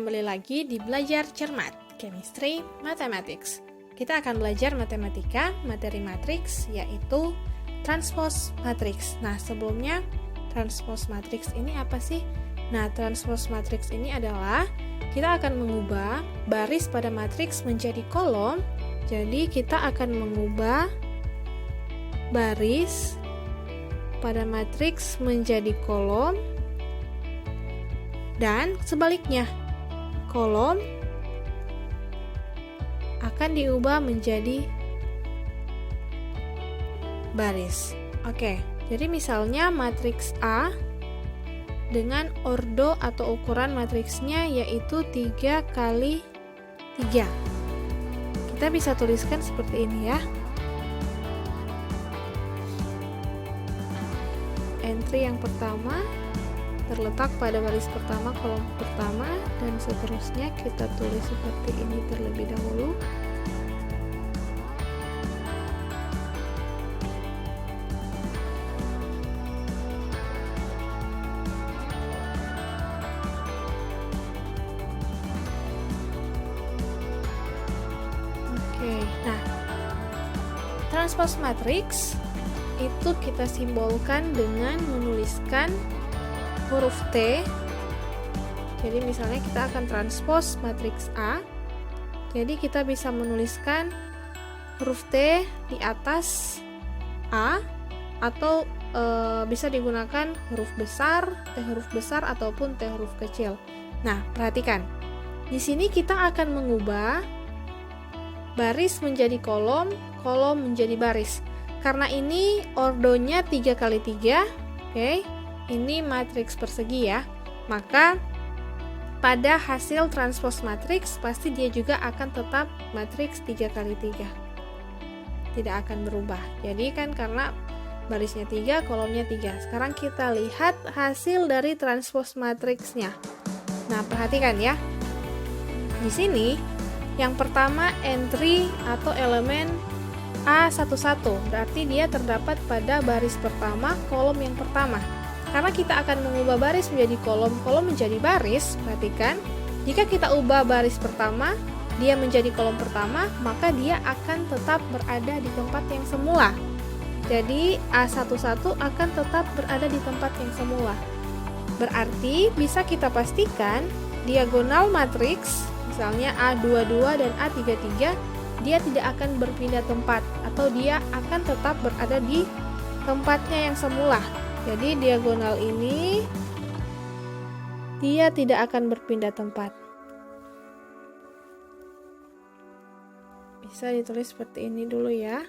kembali lagi di Belajar Cermat, Chemistry Mathematics. Kita akan belajar matematika, materi matriks, yaitu transpose matriks. Nah, sebelumnya, transpose matriks ini apa sih? Nah, transpose matriks ini adalah kita akan mengubah baris pada matriks menjadi kolom. Jadi, kita akan mengubah baris pada matriks menjadi kolom, dan sebaliknya, kolom akan diubah menjadi baris. Oke, jadi misalnya matriks A dengan ordo atau ukuran matriksnya yaitu 3 kali 3. Kita bisa tuliskan seperti ini ya. Entry yang pertama terletak pada baris pertama kolom pertama, dan seterusnya kita tulis seperti ini terlebih dahulu. Oke, nah, transpose matriks itu kita simbolkan dengan menuliskan huruf T. Jadi misalnya kita akan transpose matriks A. Jadi kita bisa menuliskan huruf T di atas A, atau bisa digunakan huruf besar, T huruf besar ataupun T huruf kecil. Nah, perhatikan. Di sini kita akan mengubah baris menjadi kolom, kolom menjadi baris. Karena ini ordonya 3 kali 3, oke. Ini matriks persegi ya, maka pada hasil transpose matriks pasti dia juga akan tetap matriks 3 kali 3, tidak akan berubah. Jadi kan karena barisnya 3, kolomnya 3. Sekarang kita lihat hasil dari transpose matriksnya. Nah, perhatikan ya, di sini yang pertama entry atau elemen A11, berarti dia terdapat pada baris pertama kolom yang pertama. Karena kita akan mengubah baris menjadi kolom, kolom menjadi baris, perhatikan, jika kita ubah baris pertama, dia menjadi kolom pertama, maka dia akan tetap berada di tempat yang semula. Jadi, A11 akan tetap berada di tempat yang semula. Berarti, bisa kita pastikan, diagonal matriks, misalnya A22 dan A33, dia tidak akan berpindah tempat, atau dia akan tetap berada di tempatnya yang semula. Jadi diagonal ini dia tidak akan berpindah tempat. Bisa ditulis seperti ini dulu ya.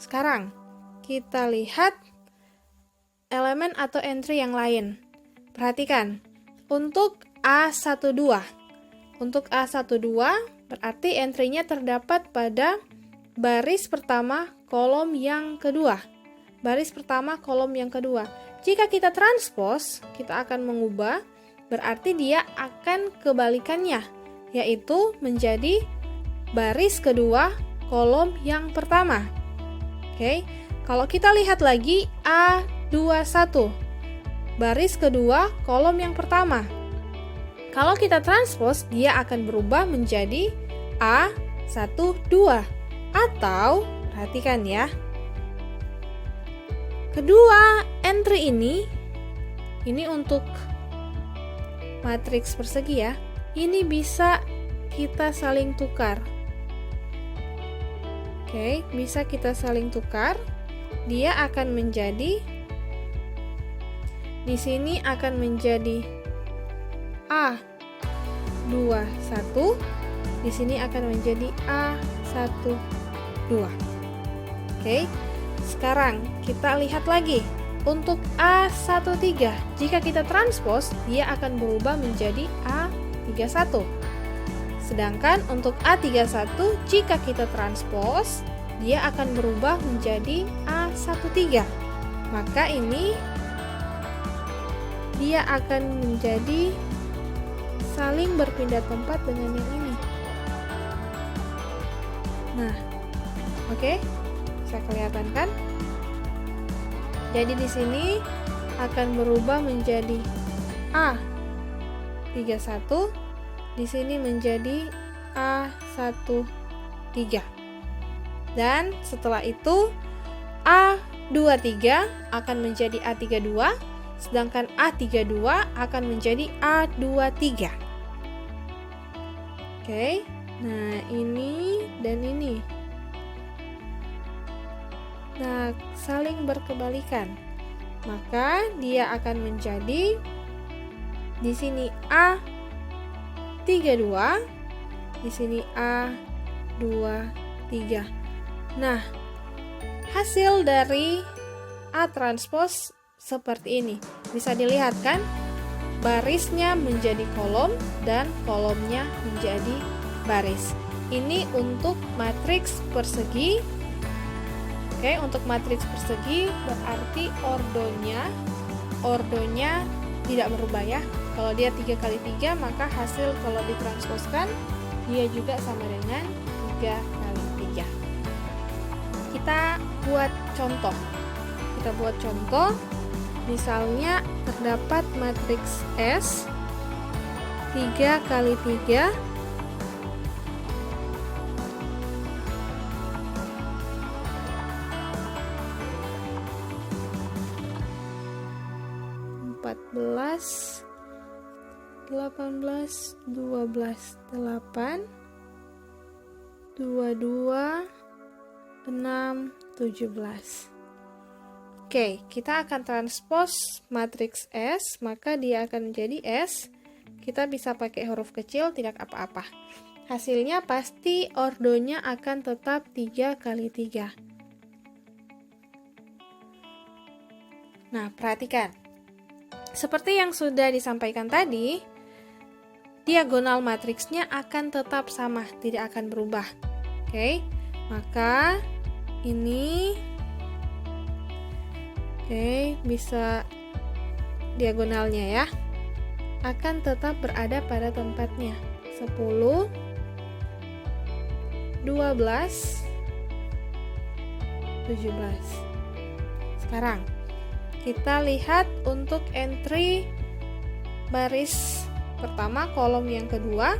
Sekarang kita lihat elemen atau entry yang lain. Perhatikan, untuk A12. Untuk A12 berarti entry-nya terdapat pada baris pertama kolom yang kedua. Baris pertama kolom yang kedua. Jika kita transpose, kita akan mengubah, berarti dia akan kebalikannya, yaitu menjadi baris kedua kolom yang pertama. Oke, kalau kita lihat lagi A21, baris kedua kolom yang pertama. Kalau kita transpose, dia akan berubah menjadi A12. Atau, perhatikan ya, kedua entry ini untuk matriks persegi ya, ini bisa kita saling tukar. Oke, bisa kita saling tukar. Dia akan menjadi, di sini akan menjadi A21, di sini akan menjadi A12. Oke, sekarang kita lihat lagi untuk A13. Jika kita transpose, dia akan berubah menjadi A31. Sedangkan untuk A31, jika kita transpose, dia akan berubah menjadi A13. Maka ini dia akan menjadi saling berpindah tempat dengan yang ini. Nah, oke, bisa kelihatan kan? Jadi di sini akan berubah menjadi A31, di sini menjadi A13. Dan setelah itu A23 akan menjadi A32, sedangkan A32 akan menjadi A23. Oke, nah ini dan ini. Nah, saling berkebalikan. Maka dia akan menjadi di sini A32, di sini A23. Nah, hasil dari A transpose seperti ini. Bisa dilihat kan? Barisnya menjadi kolom dan kolomnya menjadi baris. Ini untuk matriks persegi. Oke, untuk matriks persegi berarti ordonya tidak berubah ya. Kalau dia 3 kali 3, maka hasil kalau ditransposkan dia juga sama dengan 3 kali 3. Kita buat contoh. Misalnya terdapat matriks S 3 kali 3 14 18 12 8 22 6 17. Oke, kita akan transpose matriks S, maka dia akan menjadi S. Kita bisa pakai huruf kecil, tidak apa-apa. Hasilnya pasti ordonya akan tetap 3 kali 3. Nah, perhatikan. Seperti yang sudah disampaikan tadi, diagonal matriksnya akan tetap sama, tidak akan berubah. Oke, maka ini bisa diagonalnya ya, akan tetap berada pada tempatnya. 10, 12, 17. Sekarang kita lihat untuk entry baris pertama, kolom yang kedua,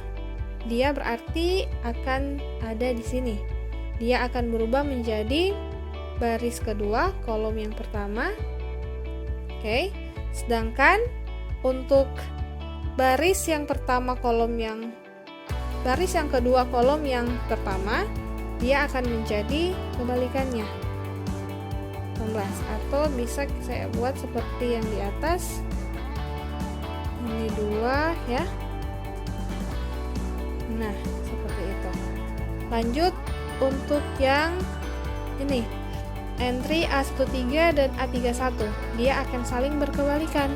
dia berarti akan ada di sini. Dia akan berubah menjadi baris kedua, kolom yang pertama. Oke, sedangkan untuk baris yang pertama baris yang kedua kolom yang pertama, dia akan menjadi kebalikannya. 19, atau bisa saya buat seperti yang di atas. Ini 2 ya. Nah, seperti itu. Lanjut untuk yang ini, entry A13 dan A31, dia akan saling berkebalikan.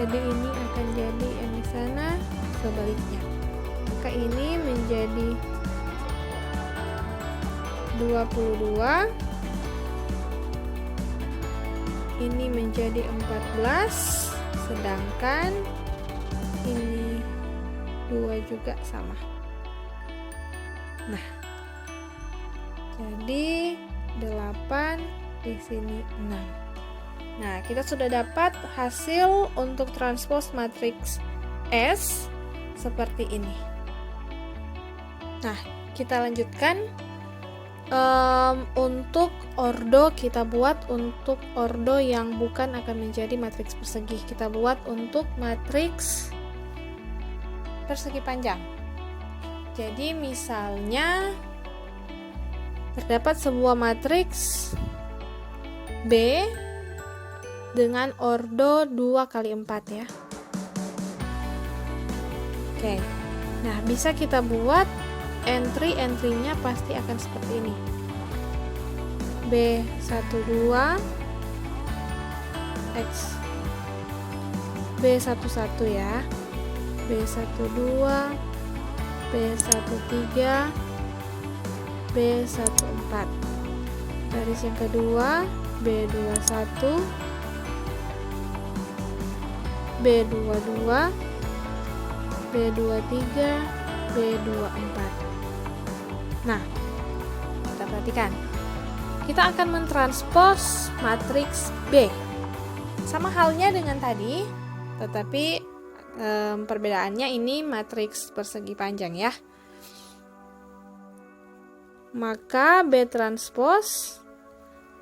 Jadi ini akan jadi yang di sana sebaliknya. Maka ini menjadi 22, ini menjadi 14, sedangkan ini 2 juga sama. Nah, jadi 8, di sini 6. Nah, kita sudah dapat hasil untuk transpose matriks S seperti ini. Nah, kita lanjutkan. Untuk ordo kita buat untuk ordo yang bukan akan menjadi matriks persegi. Kita buat untuk matriks persegi panjang. Jadi misalnya terdapat sebuah matriks B dengan ordo 2 kali 4 ya. Oke. Nah, bisa kita buat entry-nya pasti akan seperti ini. B12 X B11 ya. B12 B13 B14. Baris yang kedua B21 B22 B23 B24. Nah, kita perhatikan. Kita akan mentranspose matriks B sama halnya dengan tadi, tetapi perbedaannya ini matriks persegi panjang ya. Maka B transpose.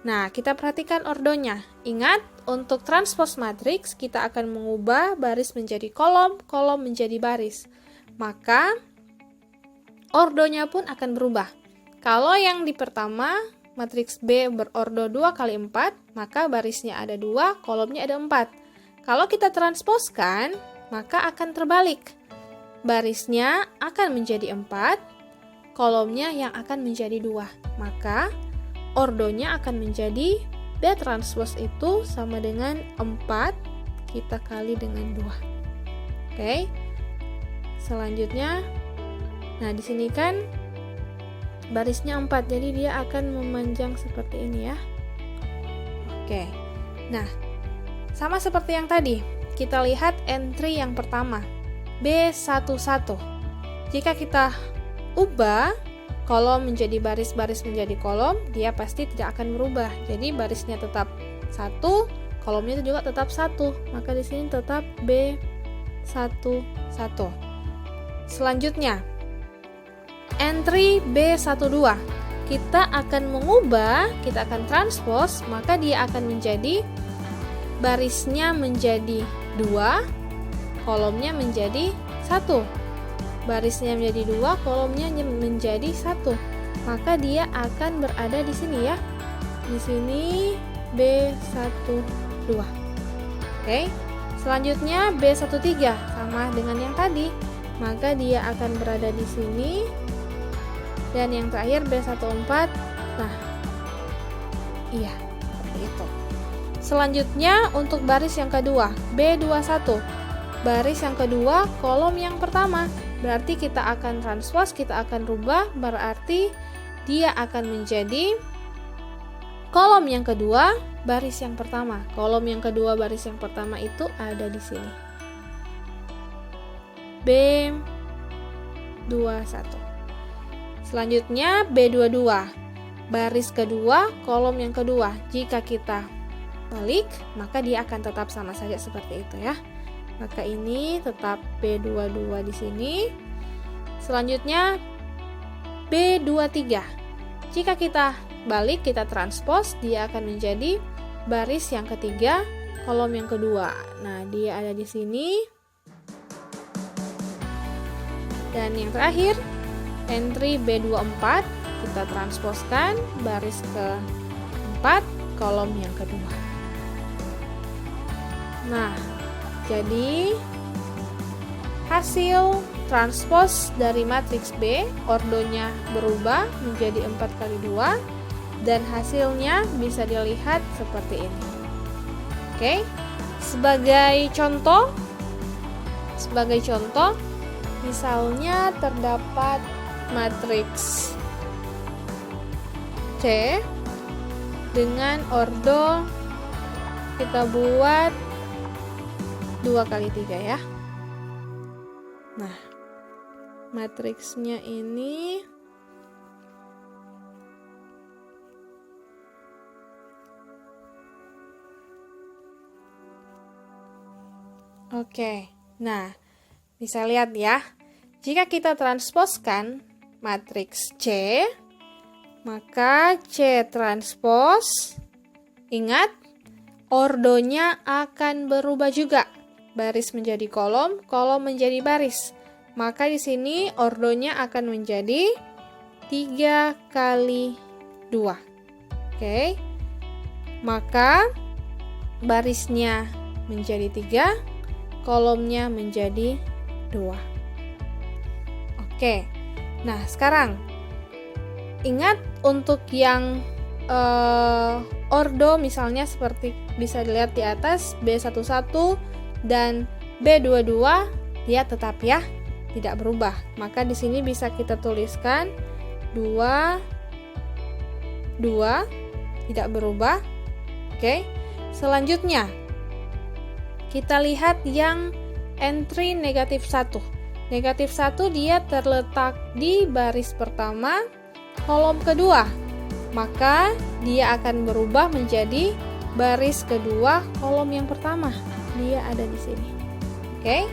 Nah, kita perhatikan ordonya. Ingat, untuk transpose matriks kita akan mengubah baris menjadi kolom, kolom menjadi baris. Maka ordonya pun akan berubah. Kalau yang di pertama matriks B berordo 2 kali 4, maka barisnya ada 2, kolomnya ada 4. Kalau kita transposkan, maka akan terbalik. Barisnya akan menjadi 4, kolomnya yang akan menjadi 2. Maka ordonya akan menjadi B transpose itu sama dengan 4 kita kali dengan 2. Oke. Selanjutnya, nah di sini kan barisnya 4, jadi dia akan memanjang seperti ini ya. Oke. Nah, sama seperti yang tadi, kita lihat entry yang pertama, B11. Jika kita ubah kolom menjadi baris, baris menjadi kolom, dia pasti tidak akan berubah. Jadi barisnya tetap 1, kolomnya juga tetap 1. Maka di sini tetap B11. Selanjutnya, entry B12. Kita akan mengubah, kita akan transpose, maka dia akan menjadi barisnya menjadi 2, kolomnya menjadi 1. Barisnya menjadi 2, kolomnya menjadi 1. Maka dia akan berada di sini ya. Di sini B12. Oke. Selanjutnya B13 sama dengan yang tadi. Maka dia akan berada di sini. Dan yang terakhir B14. Nah. Iya, seperti itu. Selanjutnya untuk baris yang kedua, B21. Baris yang kedua, kolom yang pertama. Berarti kita akan transpose, kita akan rubah, berarti dia akan menjadi kolom yang kedua, baris yang pertama. Kolom yang kedua, baris yang pertama itu ada di sini. B21. Selanjutnya B22. Baris kedua, kolom yang kedua. Jika kita balik, maka dia akan tetap sama saja seperti itu ya. Maka ini tetap B22 di sini. Selanjutnya B23. Jika kita balik, kita transpose, dia akan menjadi baris yang ketiga, kolom yang kedua. Nah, dia ada di sini. Dan yang terakhir, entry B24, kita transposkan baris ke-4, kolom yang kedua. Nah, jadi hasil transpose dari matriks B, ordonya berubah menjadi 4 kali 2, dan hasilnya bisa dilihat seperti ini. Oke, sebagai contoh, misalnya terdapat matriks C dengan ordo kita buat 2 kali 3 ya. Nah, matriksnya ini oke. Nah, bisa lihat ya. Jika kita transposkan matriks C, maka C transpose, ingat, ordonya akan berubah juga. Baris menjadi kolom, kolom menjadi baris. Maka di sini ordonya akan menjadi 3 kali 2. Oke. Maka barisnya menjadi 3, kolomnya menjadi 2. Oke. Nah, sekarang ingat untuk yang ordo misalnya seperti bisa dilihat di atas B11 dan B22, dia tetap ya, tidak berubah. Maka di sini bisa kita tuliskan 2 tidak berubah. Oke. Selanjutnya kita lihat yang entry negatif 1. Negatif 1 dia terletak di baris pertama, kolom kedua. Maka dia akan berubah menjadi baris kedua kolom yang pertama. Dia ada di sini. Oke.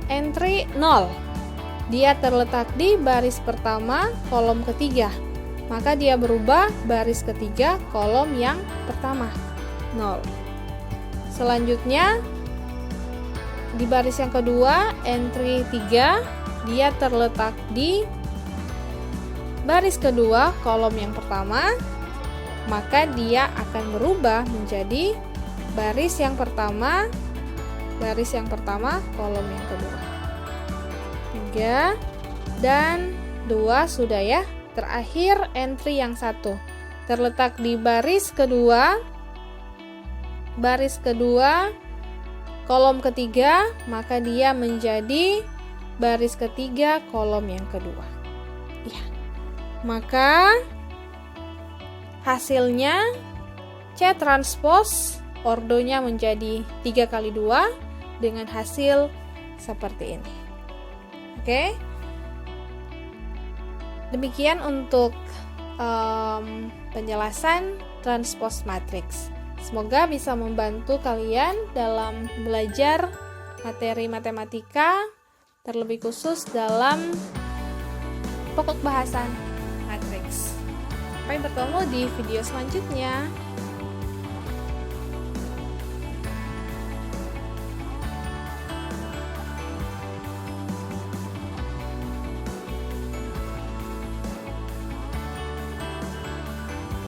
Entry 0. Dia terletak di baris pertama kolom ketiga. Maka dia berubah baris ketiga kolom yang pertama. 0. Selanjutnya di baris yang kedua, entry 3, dia terletak di baris kedua kolom yang pertama, maka dia akan berubah menjadi baris yang pertama kolom yang kedua. 3 dan 2 sudah ya. Terakhir entry yang 1 terletak di baris kedua kolom ketiga, maka dia menjadi baris ketiga kolom yang kedua. Ya. Maka hasilnya C transpose ordonya menjadi 3 kali 2 dengan hasil seperti ini. Oke. Demikian untuk penjelasan transpose matrix. Semoga bisa membantu kalian dalam belajar materi matematika, terlebih khusus dalam pokok bahasan matriks. Sampai bertemu di video selanjutnya.